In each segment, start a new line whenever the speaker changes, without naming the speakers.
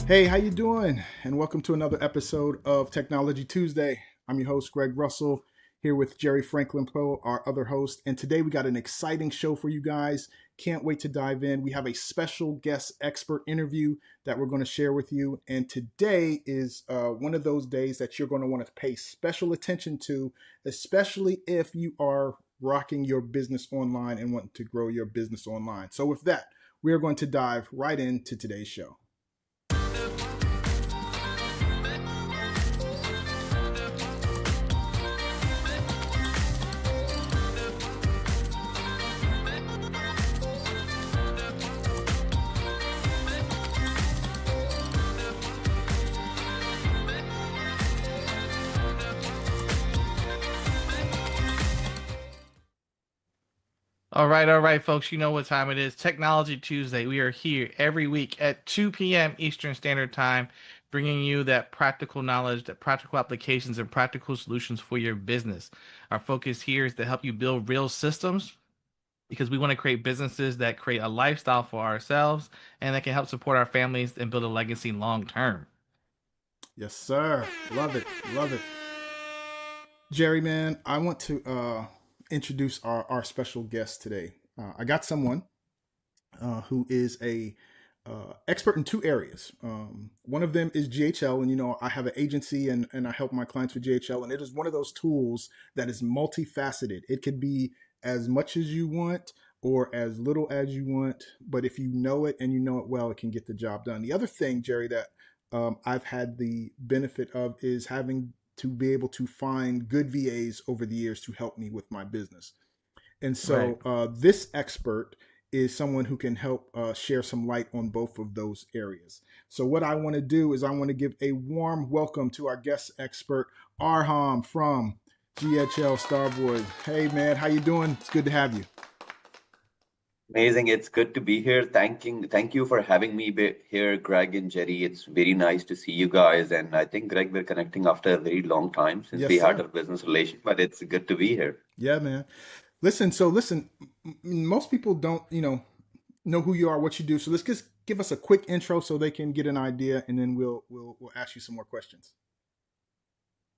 Hey, how you doing? And welcome to another episode of Technology Tuesday. I'm your host, Greg Russell, here with Jerry Franklin Poe, our other host. And today we got an exciting show for you guys. Can't wait to dive in. We have a special guest expert interview that we're going to share with you. And today is one of those days that you're going to want to pay special attention to, especially if you are rocking your business online and want to grow your business online. So with that, we are going to dive right into today's show.
All right, folks. You know what time it is. Technology Tuesday. We are here every week at 2 p.m. Eastern Standard Time, bringing you that practical knowledge, that practical applications, and practical solutions for your business. Our focus here is to help you build real systems because we want to create businesses that create a lifestyle for ourselves and that can help support our families and build a legacy long term.
Yes, sir. Love it. Love it. Jerry, man, I want to introduce our special guest today. I got someone who is a expert in two areas. One of them is GHL, and I have an agency and I help my clients with GHL, and it is one of those tools that is multifaceted. It could be as much as you want or as little as you want, but if you know it and you know it well, it can get the job done. The other thing, Jerry, that I've had the benefit of is having to be able to find good VAs over the years to help me with my business. And
Right.
so this expert is someone who can help share some light on both of those areas. So what I want to do is I want to give a warm welcome to our guest expert, Arham from GHL Starboys. Hey man, how you doing? It's good to have you.
Amazing. It's good to be here. Thank you for having me here, Greg and Jerry. It's very nice to see you guys. And I think, Greg, we're connecting after a very long time since
Yes,
we had
sir.
a business relation, but it's good to be here.
Yeah, man. Listen, most people don't, know who you are, what you do. So let's just give us a quick intro so they can get an idea, and then we'll ask you some more questions.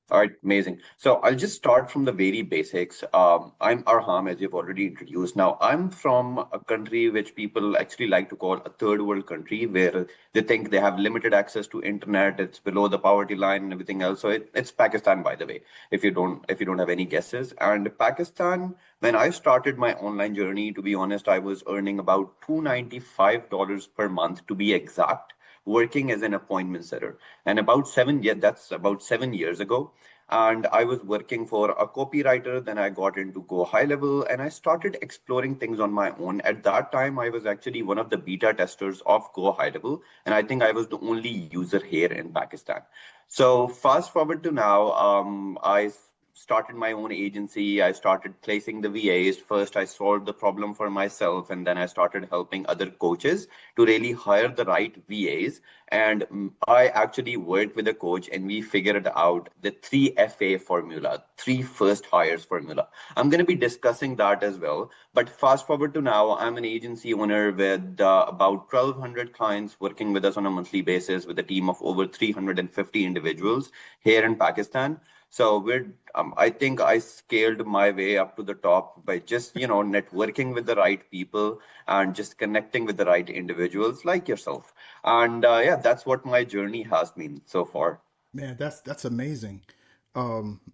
All right, amazing. So I'll just start from the very basics. I'm Arham, as you've already introduced. Now, I'm from a country which people actually like to call a third world country, where they think they have limited access to internet. It's below the poverty line and everything else. So it's Pakistan, by the way, if you don't have any guesses. And Pakistan, when I started my online journey, to be honest, I was earning about $295 per month to be exact, working as an appointment setter. And that's about 7 years ago. And I was working for a copywriter. Then I got into GoHighLevel and I started exploring things on my own. At that time, I was actually one of the beta testers of GoHighLevel. And I think I was the only user here in Pakistan. So fast forward to now, I started my own agency. I started placing the VAs. First, I solved the problem for myself, and then I started helping other coaches to really hire the right VAs. And I actually worked with a coach, and we figured out the 3FA formula, three first hires formula. I'm going to be discussing that as well. But fast forward to now, I'm an agency owner with about 1,200 clients working with us on a monthly basis with a team of over 350 individuals here in Pakistan. So I think I scaled my way up to the top by just, networking with the right people and just connecting with the right individuals like yourself. And yeah, that's what my journey has been so far.
Man, that's amazing.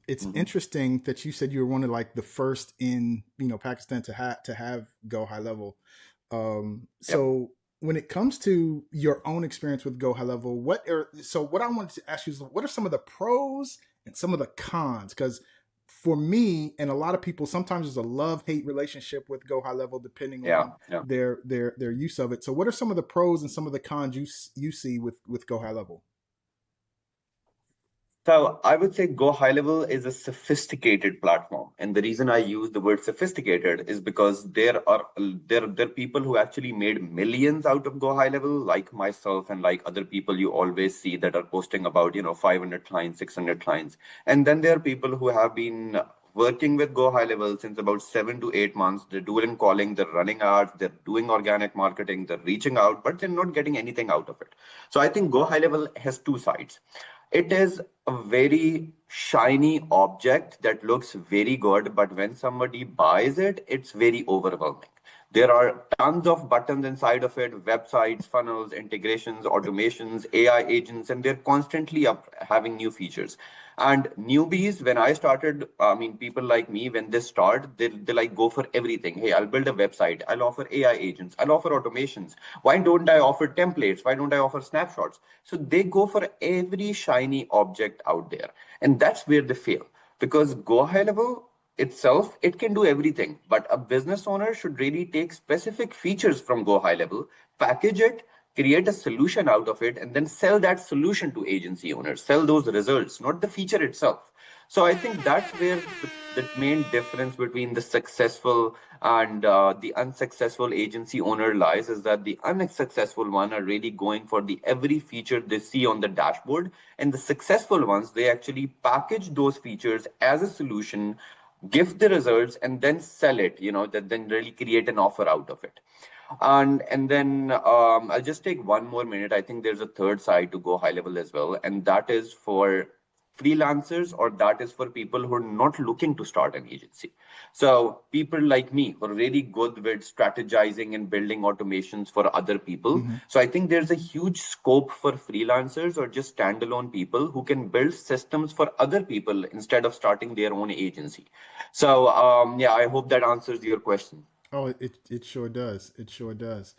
It's
Mhm.
interesting that you said you were one of like the first in Pakistan to have Go High Level.
Yep.
So when it comes to your own experience with Go High Level, what I wanted to ask you is what are some of the pros and some of the cons? Because for me and a lot of people, sometimes there's a love-hate relationship with Go High Level depending
Yeah.
on
Yeah.
their use of it. So what are some of the pros and some of the cons you see with Go High Level?
So I would say GoHighLevel is a sophisticated platform. And the reason I use the word sophisticated is because there are people who actually made millions out of GoHighLevel, like myself and like other people you always see that are posting about, 500 clients, 600 clients. And then there are people who have been working with GoHighLevel since about 7 to 8 months. They're doing calling, they're running ads, they're doing organic marketing, they're reaching out, but they're not getting anything out of it. So I think GoHighLevel has two sides. It is a very shiny object that looks very good, but when somebody buys it, it's very overwhelming. There are tons of buttons inside of it, websites, funnels, integrations, automations, AI agents, and they're constantly up having new features. And newbies, when I started, I mean, people like me, when they start, they like go for everything. Hey, I'll build a website. I'll offer AI agents. I'll offer automations. Why don't I offer templates? Why don't I offer snapshots? So they go for every shiny object out there. And that's where they fail. Because Go High Level itself, it can do everything, but a business owner should really take specific features from GoHighLevel, package it, create a solution out of it, and then sell that solution to agency owners, sell those results, not the feature itself. So I think that's where the main difference between the successful and the unsuccessful agency owner lies, is that the unsuccessful one are really going for the every feature they see on the dashboard, and the successful ones, they actually package those features as a solution, give the results, and then sell it, that then really create an offer out of it. And then I'll just take 1 more minute. I think there's a third side to GoHighLevel as well, and that is for freelancers, or that is for people who are not looking to start an agency. So people like me who are really good with strategizing and building automations for other people.
Mm-hmm.
So I think there's a huge scope for freelancers or just standalone people who can build systems for other people instead of starting their own agency. So yeah, I hope that answers your question.
Oh, it sure does. It sure does.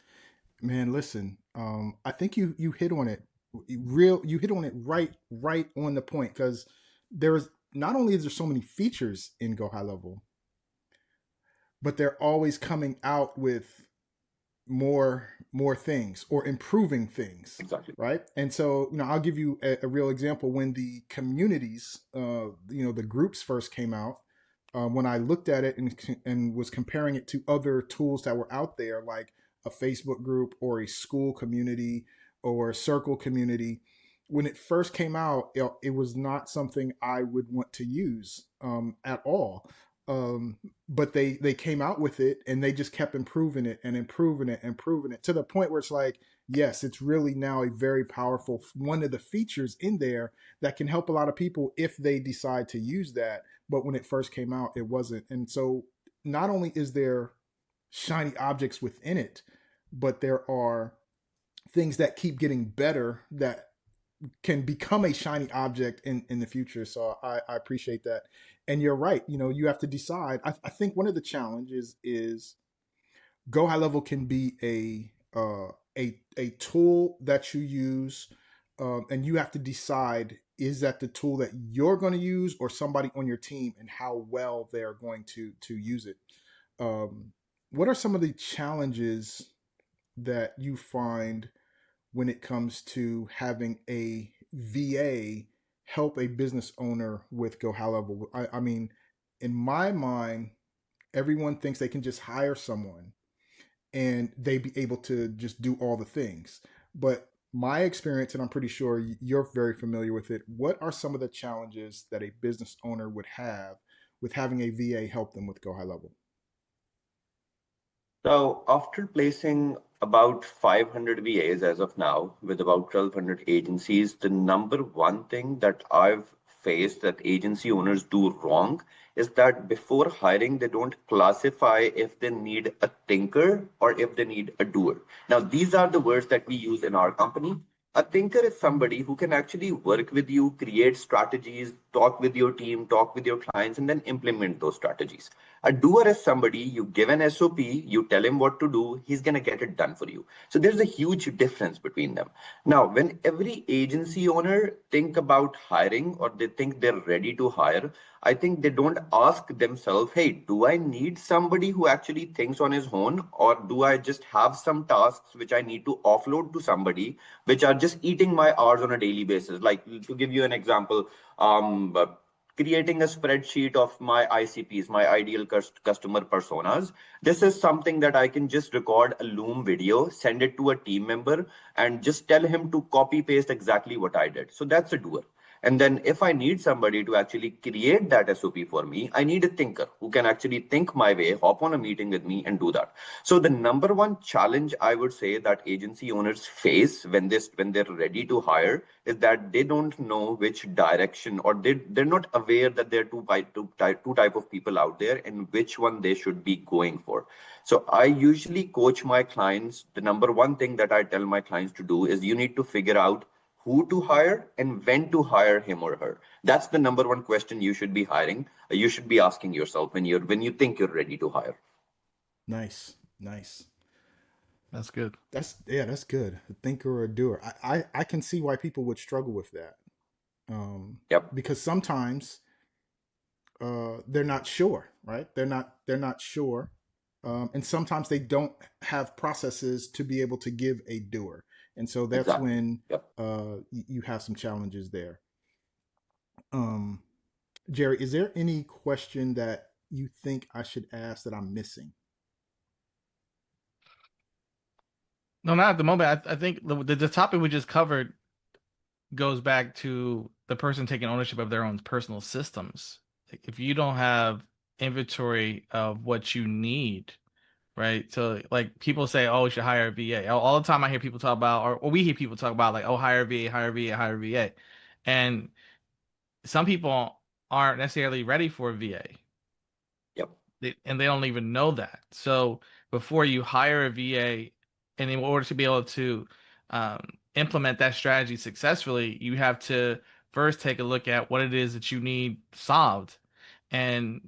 Man, listen. I think you hit on it. You hit on it right on the point, because there is not only is there so many features in Go High Level, but they're always coming out with more things or improving things,
Exactly.
right? And so, I'll give you a real example. When the communities, the groups first came out, when I looked at it and was comparing it to other tools that were out there, like a Facebook group or a school community or a circle community, when it first came out, it was not something I would want to use at all. But they came out with it, and they just kept improving it and improving it and improving it, to the point where it's like, yes, it's really now a very powerful one of the features in there that can help a lot of people if they decide to use that. But when it first came out, it wasn't. And so not only is there shiny objects within it, but there are things that keep getting better that can become a shiny object in the future. So I appreciate that. And you're right. You have to decide. I think one of the challenges is Go High Level can be a tool that you use, and you have to decide, is that the tool that you're going to use, or somebody on your team, and how well they're going to use it. What are some of the challenges that you find when it comes to having a VA help a business owner with Go High Level? I mean, in my mind, everyone thinks they can just hire someone and they be able to just do all the things. But my experience, and I'm pretty sure you're very familiar with it, what are some of the challenges that a business owner would have with having a VA help them with Go High Level?
So after placing about 500 VAs as of now with about 1,200 agencies, the number one thing that I've faced that agency owners do wrong is that before hiring, they don't classify if they need a thinker or if they need a doer. Now, these are the words that we use in our company. A thinker is somebody who can actually work with you, create strategies, talk with your team, talk with your clients, and then implement those strategies. A doer is somebody you give an SOP, you tell him what to do, he's going to get it done for you. So there's a huge difference between them. Now, when every agency owner think about hiring or they think they're ready to hire, I think they don't ask themselves, hey, do I need somebody who actually thinks on his own, or do I just have some tasks which I need to offload to somebody, which are just eating my hours on a daily basis? Like, to give you an example, creating a spreadsheet of my ICPs, my ideal customer personas. This is something that I can just record a Loom video, send it to a team member, and just tell him to copy paste exactly what I did. So that's a doer. And then if I need somebody to actually create that SOP for me, I need a thinker who can actually think my way, hop on a meeting with me and do that. So the number one challenge I would say that agency owners face when they're ready to hire is that they don't know which direction, or they're not aware that there are two type of people out there and which one they should be going for. So I usually coach my clients. The number one thing that I tell my clients to do is you need to figure out who to hire and when to hire him or her. That's the number one question you should be you should be asking yourself when you think you're ready to hire.
Nice, nice.
That's good.
That's good. A thinker or a doer. I can see why people would struggle with that.
Yep,
Because sometimes they're not sure, right? They're not sure, and sometimes they don't have processes to be able to give a doer, and so that's
exactly.
when
Yep.
you have some challenges there. Um, Jerry, is there any question that you think I should ask that I'm missing?
No, not at the moment. I think the topic we just covered goes back to the person taking ownership of their own personal systems. Like if you don't have inventory of what you need, right? So like people say, oh, you should hire a VA. All the time I hear people talk about, or we hear people talk about like, oh, hire a VA, hire a VA, hire a VA. And some people aren't necessarily ready for a VA.
Yep.
And they don't even know that. So before you hire a VA, and in order to be able to implement that strategy successfully, you have to first take a look at what it is that you need solved, and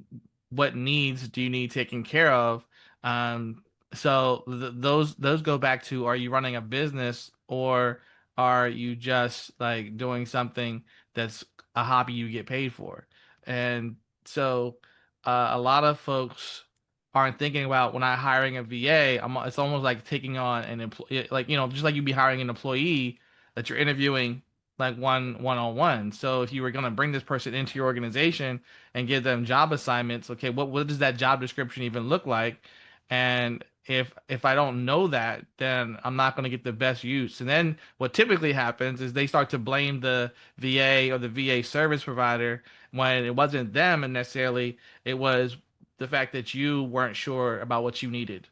what needs do you need taken care of. Um, so those go back to, are you running a business, or are you just like doing something that's a hobby you get paid for? And so a lot of folks aren't thinking about, when I'm hiring a VA, it's almost like taking on an employee, like, just like you'd be hiring an employee that you're interviewing like one on one. So if you were going to bring this person into your organization and give them job assignments, okay, what does that job description even look like? And if I don't know that, then I'm not going to get the best use. And then what typically happens is they start to blame the VA or the VA service provider, when it wasn't them, and necessarily it was the fact that you weren't sure about what you needed.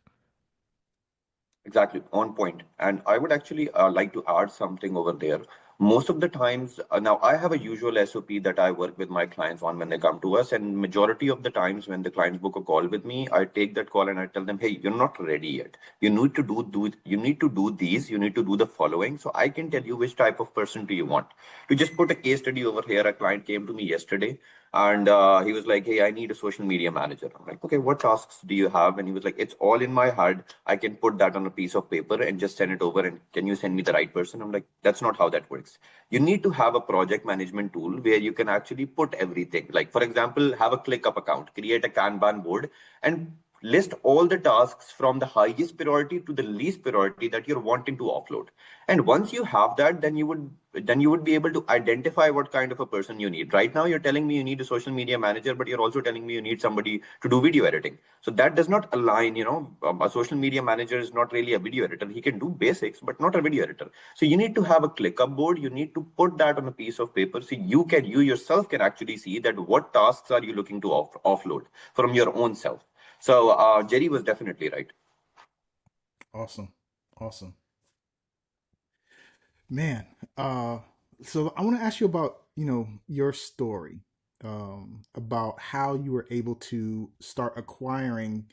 Exactly, on point. And I would actually like to add something over there. Most of the times, now I have a usual SOP that I work with my clients on when they come to us, and majority of the times when the clients book a call with me, I take that call and I tell them, "Hey, you're not ready yet. You need to you need to do these. You need to do the following, so I can tell you which type of person do you want." To just put a case study over here, a client came to me yesterday and he was like, "Hey, I need a social media manager." I'm like, "Okay, what tasks do you have?" And he was like, "It's all in my head. I can put that on a piece of paper and just send it over. And can you send me the right person?" I'm like, "That's not how that works. You need to have a project management tool where you can actually put everything. Like, for example, have a ClickUp account, create a Kanban board, and list all the tasks from the highest priority to the least priority that you're wanting to offload. And once you have that, then you would be able to identify what kind of a person you need. Right now, you're telling me you need a social media manager, but you're also telling me you need somebody to do video editing. So that does not align. A social media manager is not really a video editor. He can do basics, but not a video editor. So you need to have a ClickUp board. You need to put that on a piece of paper so you yourself can actually see that what tasks are you looking to offload from your own self. So Jerry was definitely right.
Awesome, awesome, man. Uh, so I want to ask you about your story, about how you were able to start acquiring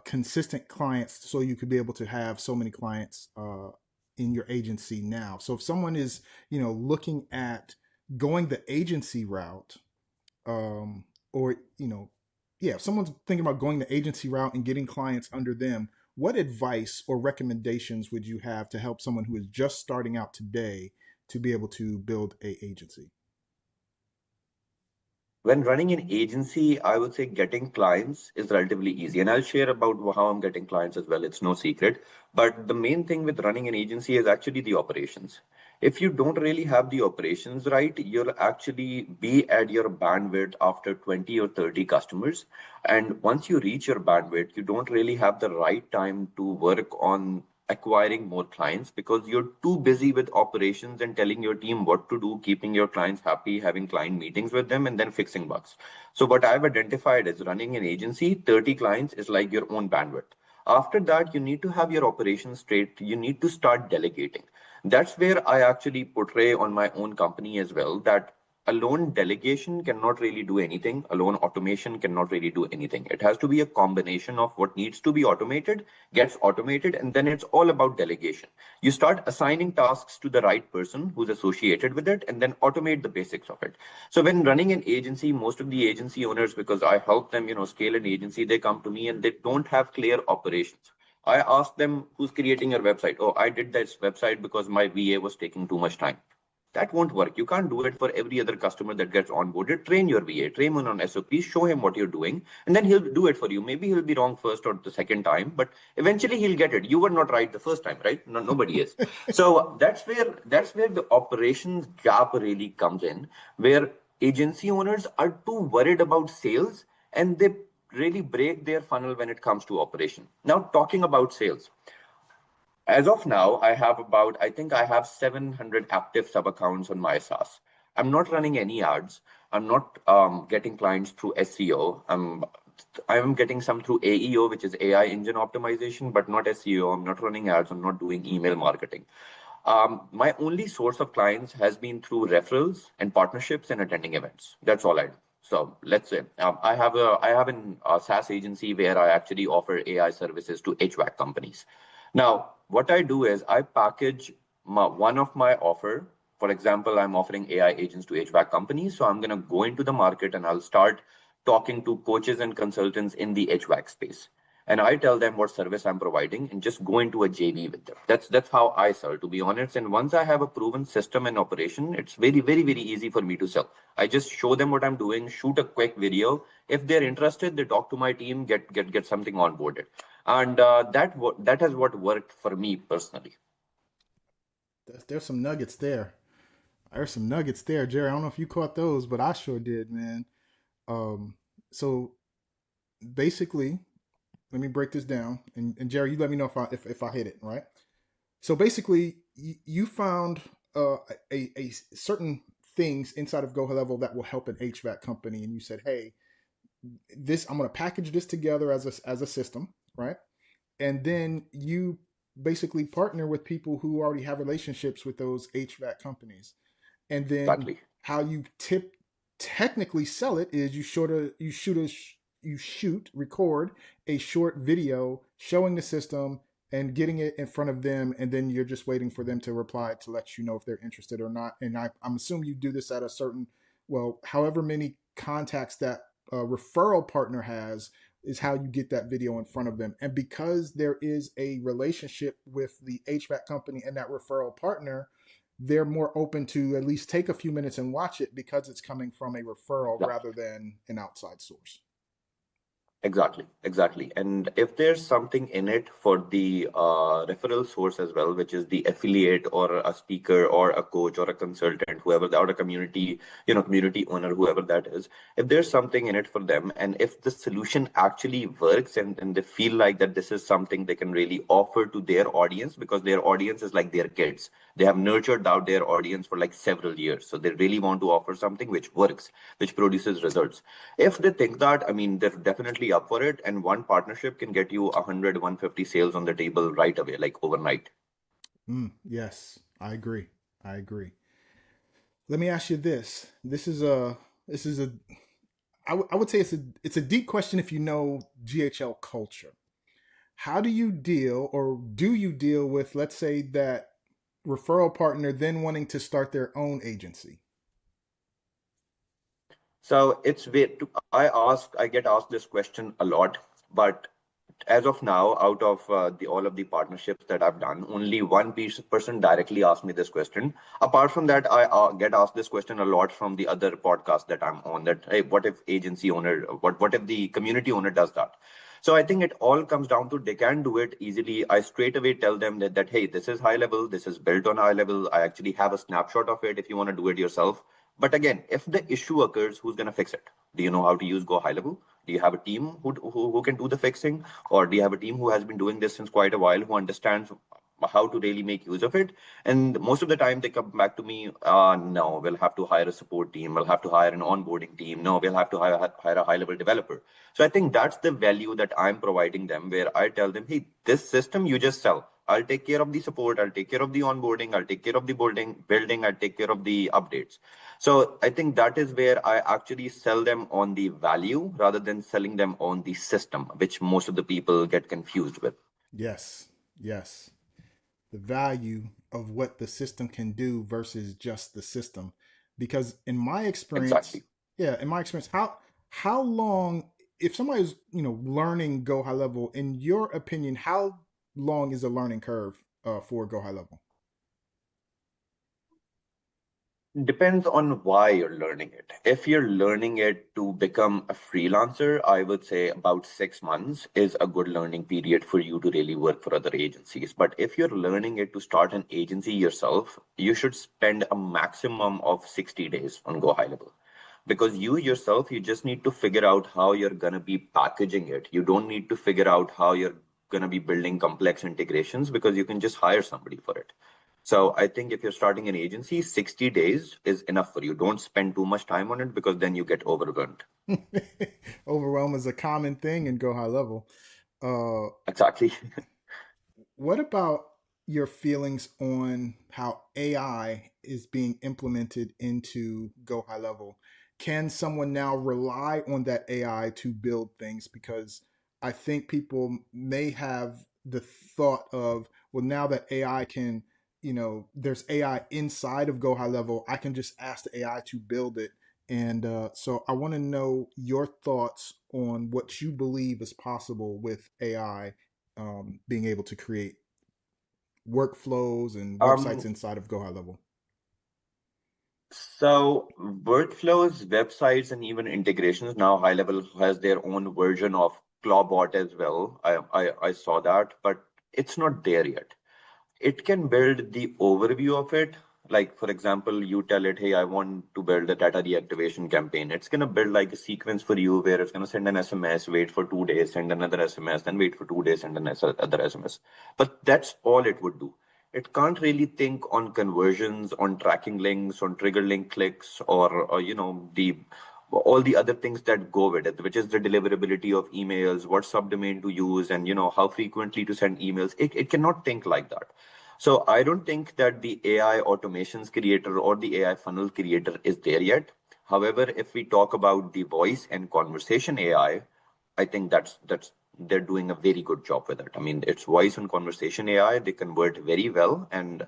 consistent clients, so you could be able to have so many clients in your agency now. So if someone is looking at going the agency route, or yeah, if someone's thinking about going the agency route and getting clients under them, what advice or recommendations would you have to help someone who is just starting out today to be able to build a agency?
When running an agency, I would say getting clients is relatively easy. And I'll share about how I'm getting clients as well. It's no secret. But the main thing with running an agency is actually the operations. If you don't really have the operations right, you'll actually be at your bandwidth after 20 or 30 customers. And once you reach your bandwidth, you don't really have the right time to work on acquiring more clients because you're too busy with operations and telling your team what to do, keeping your clients happy, having client meetings with them, and then fixing bugs. So what I've identified is running an agency, 30 clients is like your own bandwidth. After that, you need to have your operations straight. You need to start delegating. That's where I actually portray on my own company as well that alone delegation cannot really do anything. Alone automation cannot really do anything. It has to be a combination of what needs to be automated, gets automated, and then it's all about delegation. You start assigning tasks to the right person who's associated with it, and then automate the basics of it. So when running an agency, most of the agency owners, because I help them, scale an agency, they come to me and they don't have clear operations. I ask them, who's creating your website? Oh, I did this website because my VA was taking too much time. That won't work. You can't do it for every other customer that gets onboarded. Train your VA, train him on SOPs, show him what you're doing, and then he'll do it for you. Maybe he'll be wrong first or the second time, but eventually he'll get it. You were not right the first time, right? No, nobody is. So that's where the operations gap really comes in, where agency owners are too worried about sales and they really break their funnel when it comes to operation. Now, talking about sales. As of now, I think I have 700 active sub accounts on my SaaS. I'm not running any ads. I'm not getting clients through SEO. I'm getting some through AEO, which is AI engine optimization, but not SEO. I'm not running ads. I'm not doing email marketing. My only source of clients has been through referrals and partnerships and attending events. That's all I do. So let's say I have a SaaS agency where I actually offer AI services to HVAC companies. Now, what I do is I package one of my offer. For example, I'm offering AI agents to HVAC companies. So I'm going to go into the market and I'll start talking to coaches and consultants in the HVAC space. And I tell them what service I'm providing and just go into a JV with them. That's how I sell, to be honest. And once I have a proven system and operation, it's very, very, very easy for me to sell. I just show them what I'm doing, shoot a quick video. If they're interested, they talk to my team, get something onboarded. And that has what worked for me personally.
There's some nuggets there. There's some nuggets there, Jerry. I don't know if you caught those, but I sure did, man. So basically, let me break this down, and Jerry, you let me know if I hit it right. So basically, you found a certain things inside of GoHighLevel that will help an HVAC company, and you said, hey, this I'm going to package this together as a system, right? And then you basically partner with people who already have relationships with those HVAC companies, and then
Exactly.
how you technically sell it is you shoot record a short video showing the system and getting it in front of them, and then you're just waiting for them to reply to let you know if they're interested or not. And I'm assuming you do this at a certain, well, however many contacts that referral partner has is how you get that video in front of them. And because there is a relationship with the HVAC company and that referral partner, they're more open to at least take a few minutes and watch it because it's coming from a referral rather than an outside source.
Exactly, exactly. And if there's something in it for the referral source as well, which is the affiliate or a speaker or a coach or a consultant, whoever, or a community, community owner, whoever that is, if there's something in it for them, and if the solution actually works and they feel like that this is something they can really offer to their audience, because their audience is like their kids. They have nurtured out their audience for like several years. So they really want to offer something which works, which produces results. If they think that, I mean, they're definitely up for it, and one partnership can get you 100, 150 sales on the table right away, like overnight.
Yes, I agree. I agree. Let me ask you this. This is a I would say it's a deep question if you know GHL culture. How do you deal, or do you deal with, let's say, that referral partner then wanting to start their own agency?
So I get asked this question a lot, but as of now, out of the all of the partnerships that I've done, only person directly asked me this question. Apart from that, I get asked this question a lot from the other podcasts that I'm on. That, hey, what if agency owner? What if the community owner does that? So I think it all comes down to they can do it easily. I straight away tell them that hey, this is high level. This is built on high level. I actually have a snapshot of it if you want to do it yourself. But again, if the issue occurs, who's going to fix it? Do you know how to use GoHighLevel? Do you have a team who can do the fixing? Or do you have a team who has been doing this since quite a while, who understands how to really make use of it. And most of the time they come back to me, no, we'll have to hire a support team, we'll have to hire an onboarding team, no, we'll have to hire a high-level developer. So I think that's the value that I'm providing them, where I tell them, hey, this system you just sell. I'll take care of the support, I'll take care of the onboarding, I'll take care of the building, I'll take care of the updates. So I think that is where I actually sell them on the value rather than selling them on the system, which most of the people get confused with.
Yes, yes. The value of what the system can do versus just the system. Because in my experience,
Exactly.
yeah, in my experience, how long, if somebody's learning Go High Level, in your opinion, how long is the learning curve for Go High Level?
Depends on why you're learning it. If you're learning it to become a freelancer, I would say about 6 months is a good learning period for you to really work for other agencies. But if you're learning it to start an agency yourself, you should spend a maximum of 60 days on Go High Level. Because you yourself, you just need to figure out how you're going to be packaging it. You don't need to figure out how you're going to be building complex integrations because you can just hire somebody for it. So I think if you're starting an agency, 60 days is enough for you. Don't spend too much time on it because then you get overwhelmed.
Overwhelm is a common thing in Go High Level. Uh,
Exactly.
What about your feelings on how AI is being implemented into Go High Level? Can someone now rely on that AI to build things? Because I think people may have the thought of, well, now that AI can, there's AI inside of Go High Level, I can just ask the AI to build it. And so I want to know your thoughts on what you believe is possible with AI being able to create workflows and websites
Um,
inside of Go High Level.
so workflows, websites, and even integrations now, High Level has their own version of Clawbot as well. I saw that, but it's not there yet. It can build the overview of it. Like, for example, you tell it, hey, I want to build a data deactivation campaign. It's going to build like a sequence for you where it's going to send an SMS, wait for 2 days, send another SMS, then wait for 2 days, send another SMS. But that's all it would do. It can't really think on conversions, on tracking links, on trigger link clicks, or the all the other things that go with it, which is the deliverability of emails, what subdomain to use, and how frequently to send emails. It cannot think like that. So I don't think that the AI automations creator or the AI funnel creator is there yet. However, if we talk about the voice and conversation I think that's they're doing a very good job with it. I mean, it's voice and conversation AI. They convert very well, and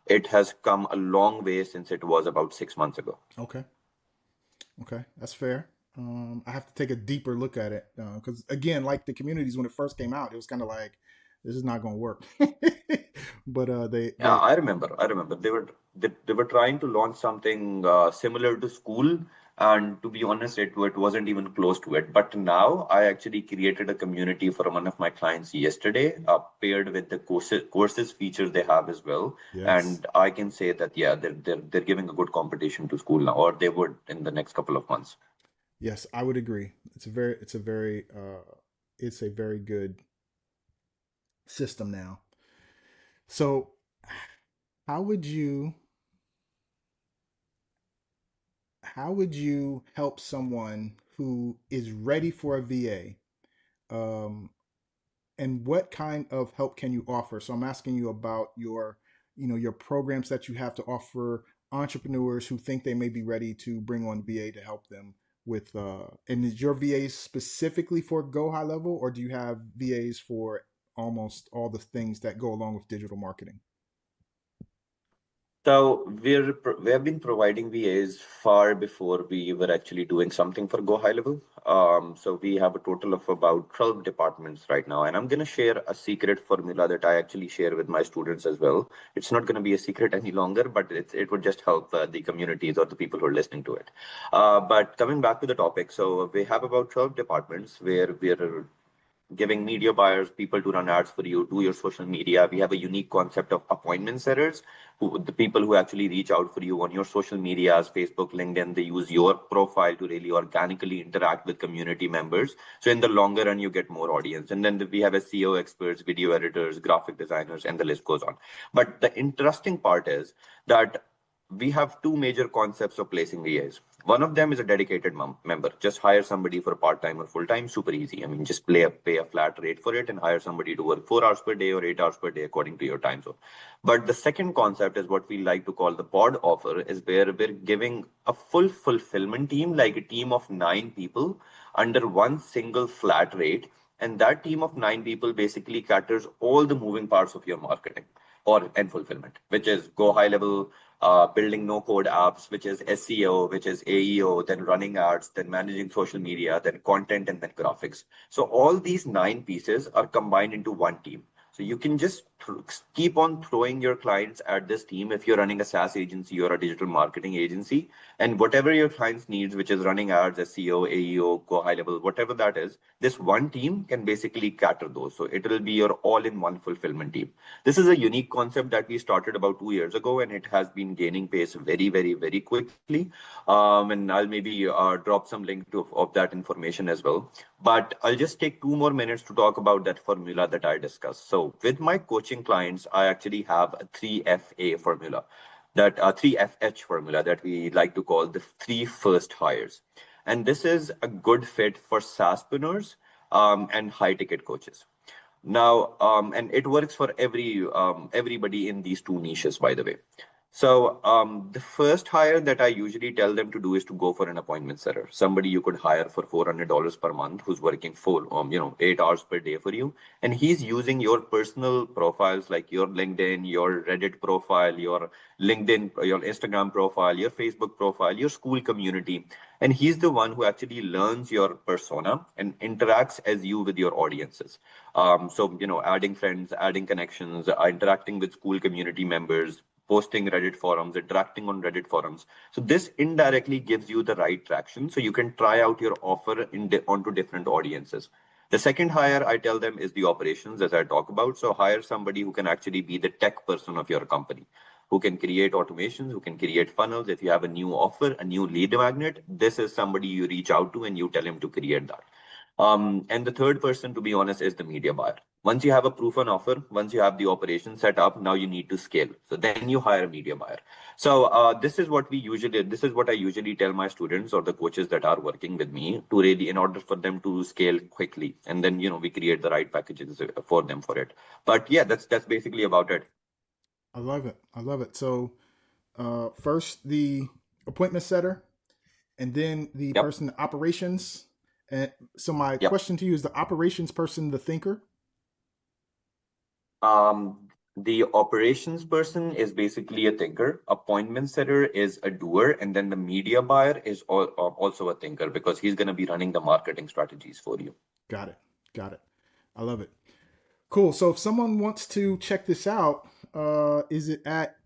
it has come a long way since it was about 6 months ago.
Okay, okay, that's fair. I have to take a deeper look at it because, again, like the communities when it first came out, it was kind of like this is not going to work. But
Yeah,
they
I remember. I remember they were trying to launch something similar to school, and to be honest, it wasn't even close to it. But now I actually created a community for one of my clients yesterday, paired with the courses features they have as well.
yes,
And I can say that yeah, they're giving a good competition to school now, or they would in the next couple of months.
yes, I would agree. It's a very good system now. So how would you how would you help someone who is ready for a VA? And what kind of help can you offer? So I'm asking you about your programs that you have to offer entrepreneurs who think they may be ready to bring on VA to help them with and is your VA specifically for Go High Level, or do you have VAs for almost all the things that go along with digital marketing?
So we have been providing VAs far before we were actually doing something for Go High Level. So we have a total of about 12 departments right now, and I'm going to share a secret formula that I actually share with my students as well. It's not going to be a secret any longer, but it would just help the communities or the people who are listening to it. But coming back to the topic, so we have about 12 departments where we're giving media buyers, people to run ads for you, do your social media. We have a unique concept of appointment setters, the people who actually reach out for you on your social medias, Facebook, LinkedIn. They use your profile to really organically interact with community members. So in the longer run, you get more audience. And then we have SEO experts, video editors, graphic designers, and the list goes on. But the interesting part is that we have two major concepts of placing VAs. One of them is a dedicated member. Just hire somebody for part-time or full-time, super easy. I mean, just pay a flat rate for it and hire somebody to work 4 hours per day or 8 hours per day according to your time zone. But the second concept is what we like to call the pod offer, is where we're giving a full fulfillment team, like a team of 9 people under one single flat rate. And that team of 9 people basically caters all the moving parts of your marketing or and fulfillment, which is GoHighLevel, building no code apps, which is SEO, which is AEO, then running ads, then managing social media, then content, and then graphics. So all these 9 pieces are combined into one team. So you can just keep on throwing your clients at this team if you're running a SaaS agency or a digital marketing agency. And whatever your clients needs, which is running ads, SEO, AEO, GoHighLevel, whatever that is, this one team can basically cater those. So it will be your all-in-one fulfillment team. This is a unique concept that we started about 2 years ago, and it has been gaining pace very, very, very quickly. And I'll maybe drop some link of that information as well. But I'll just take 2 more minutes to talk about that formula that I discussed. So with my coaching clients, I actually have a 3FA formula, that 3FH formula that we like to call the 3 first hires. And this is a good fit for SaaSpreneurs and high ticket coaches. Now, and it works for everybody in these two niches, by the way. So the first hire that I usually tell them to do is to go for an appointment setter. Somebody you could hire for $400 per month who's working full, 8 hours per day for you. And he's using your personal profiles like your LinkedIn, your Reddit profile, your LinkedIn, your Instagram profile, your Facebook profile, your school community. And he's the one who actually learns your persona and interacts as you with your audiences. So, adding friends, adding connections, interacting with school community members, posting Reddit forums, interacting on Reddit forums. So this indirectly gives you the right traction so you can try out your offer onto different audiences. The second hire I tell them is the operations, as I talk about. So hire somebody who can actually be the tech person of your company, who can create automations, who can create funnels. If you have a new offer, a new lead magnet, this is somebody you reach out to and you tell him to create that. And the third person, to be honest, is the media buyer. Once you have a proof on offer, once you have the operation set up, now you need to scale. So then you hire a media buyer. So this is what I usually tell my students or the coaches that are working with me to really, in order for them to scale quickly. And then, we create the right packages for them for it. But yeah, that's basically about it.
I love it. I love it. So, first the appointment setter, and then the
Yep.
person operations. And so, my
Yep.
question to you is: the operations person the thinker?
The operations person is basically a thinker. Appointment setter is a doer, and then the media buyer is also a thinker because he's going to be running the marketing strategies for you.
Got it. Got it. I love it. Cool. So, if someone wants to check this out, is it at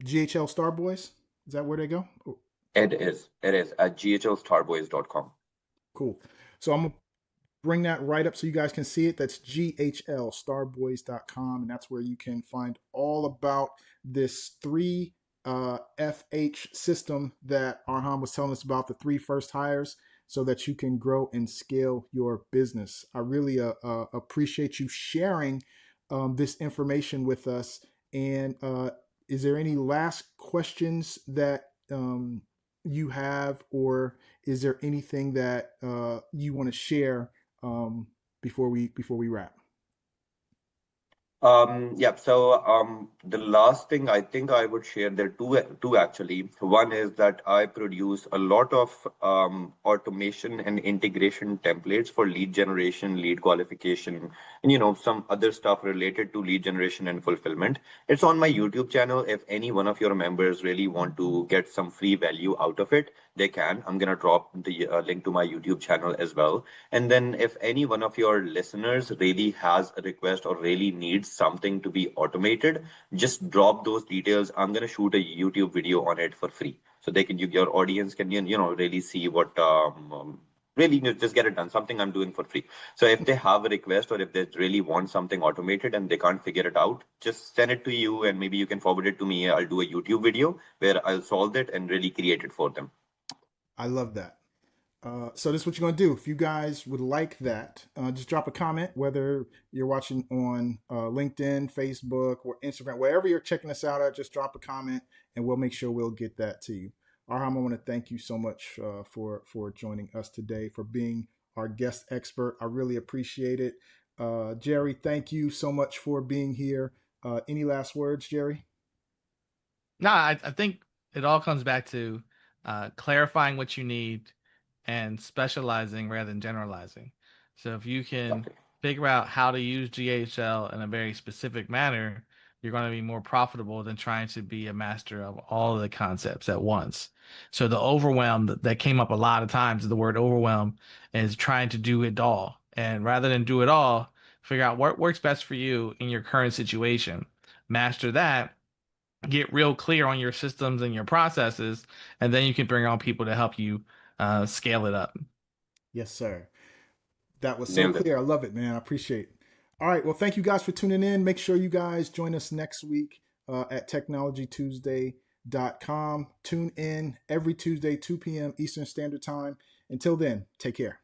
GHL Starboys? Is that where they go? Oh,
It is. It is at ghlstarboys.com.
cool. So, I'm gonna bring that right up so you guys can see it. That's ghlstarboys.com, and that's where you can find all about this 3 FH system that Arham was telling us about, the 3 first hires, so that you can grow and scale your business. I really appreciate you sharing this information with us. And is there any last questions that you have, or is there anything that you want to share before we wrap?
Yeah, so the last thing I think I would share, there are two actually. One is that I produce a lot of automation and integration templates for lead generation, lead qualification, and some other stuff related to lead generation and fulfillment. It's on my YouTube channel. If any one of your members really want to get some free value out of it, they can. I'm gonna drop the link to my YouTube channel as well. And then if any one of your listeners really has a request or really needs something to be automated, just drop those details. I'm going to shoot a YouTube video on it for free. So they can, your audience can, really see really just get it done, something I'm doing for free. So if they have a request or if they really want something automated and they can't figure it out, just send it to you and maybe you can forward it to me. I'll do a YouTube video where I'll solve it and really create it for them.
I love that. So this is what you're going to do. If you guys would like that, just drop a comment, whether you're watching on LinkedIn, Facebook, or Instagram, wherever you're checking us out at, just drop a comment and we'll make sure we'll get that to you. Arham, I want to thank you so much for joining us today, for being our guest expert. I really appreciate it. Jerry, thank you so much for being here. Any last words, Jerry?
No, I think it all comes back to clarifying what you need and specializing rather than generalizing. So if you can
Exactly.
figure out how to use GHL in a very specific manner, you're going to be more profitable than trying to be a master of all of the concepts at once. So the overwhelm that came up a lot of times, the word overwhelm, is trying to do it all. And rather than do it all, figure out what works best for you in your current situation. Master that, get real clear on your systems and your processes, and then you can bring on people to help you scale it up.
Yes, sir. That was so
Nailed it.
clear. I love it, man. I appreciate it. All right. Well, thank you guys for tuning in. Make sure you guys join us next week at technologytuesday.com. Tune in every Tuesday, 2 p.m. Eastern Standard Time. Until then, take care.